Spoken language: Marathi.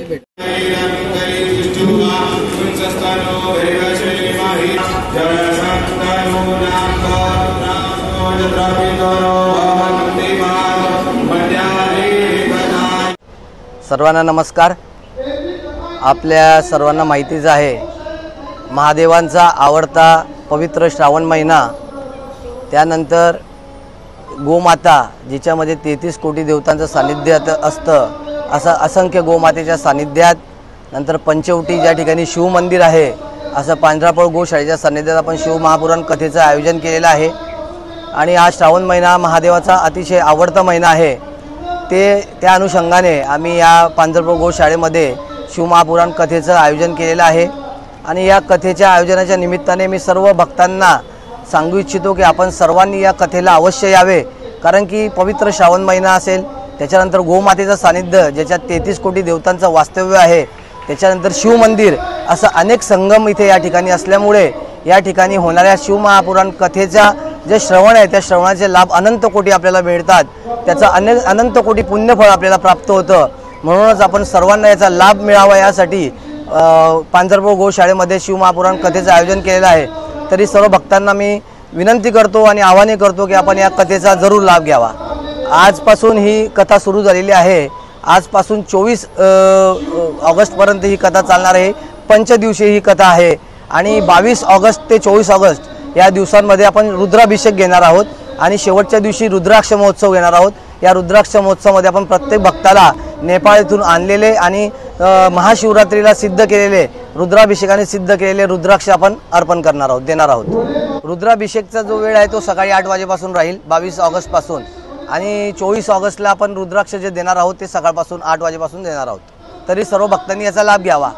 मध्ये भेट। सर्वांना नमस्कार। आपल्या सर्वांना माहितीच आहे, महादेवांचा आवडता पवित्र श्रावण महिना, त्यानंतर गोमाता जिच्यामध्ये 33 कोटी देवतांचं सानिध्य असतं, असं असंख्य गोमातेच्या सानिध्यात, नंतर पंचवटी ज्या ठिकाणी शिवमंदिर आहे, असं पांढरापळ गोशाळेच्या सानिध्यात आपण शिवमहापुराण कथेचं आयोजन केलेलं आहे। आणि हा श्रावण महिना महादेवाचा अतिशय आवडता महिना आहे। त्या अनुषंगाने आम्ही या पांढरपळ गोशाळेमध्ये शिवमहापुराण कथेचं आयोजन केलेलं आहे। आणि या कथेच्या आयोजनाच्या निमित्ताने मी सर्व भक्तांना सांगू इच्छितो की आपण सर्वांनी या कथेला अवश्य यावे, कारण की पवित्र श्रावण महिना असेल, त्याच्यानंतर गोमातेचं सानिध्य ज्याच्यात 33 कोटी देवतांचं वास्तव्य आहे, त्याच्यानंतर शिवमंदिर, असं अनेक संगम इथे या ठिकाणी असल्यामुळे या ठिकाणी होणाऱ्या शिवमहापुराण कथेचा जे श्रवण आहे त्या श्रवणाचे लाभ अनंत कोटी आपल्याला मिळतात, त्याचं अनंत कोटी पुण्यफळ आपल्याला प्राप्त होतं। म्हणूनच आपण सर्वांना याचा लाभ मिळावा यासाठी पांढरपळ गोशाळेमध्ये शिवमहापुराण कथेचं आयोजन केलेलं आहे। तरी सर्व भक्तांना मी विनंती करतो आणि आवाहन करतो की आपण या कथेचा जरूर लाभ घ्यावा। आजपासून ही कथा सुरू झालेली आहे। आजपासून 24 ऑगस्टपर्यंत ही कथा चालणार आहे। पंचदिवसीय ही कथा आहे आणि 22 ऑगस्ट ते 24 ऑगस्ट या दिवसांमध्ये आपण रुद्राभिषेक घेणार आहोत आणि शेवटच्या दिवशी रुद्राक्ष महोत्सव घेणार आहोत। या रुद्राक्ष महोत्सवामध्ये आपण प्रत्येक भक्ताला नेपाळ येथून आणलेले आणि महाशिवरात्रीला सिद्ध केलेले रुद्राभिषेकाने सिद्ध केलेले रुद्राक्ष आपण अर्पण करणार आहोत, देणार आहोत। रुद्राभिषेकचा जो वेळ आहे तो सकाळी 8 वाजेपासून राहील 22 ऑगस्ट पासून, आणि 24 ऑगस्टला आपण रुद्राक्ष जे देणार आहोत ते सकाळपासून 8 वाजेपासून देणार आहोत। तरी सर्व भक्तांनी याचा लाभ घ्यावा।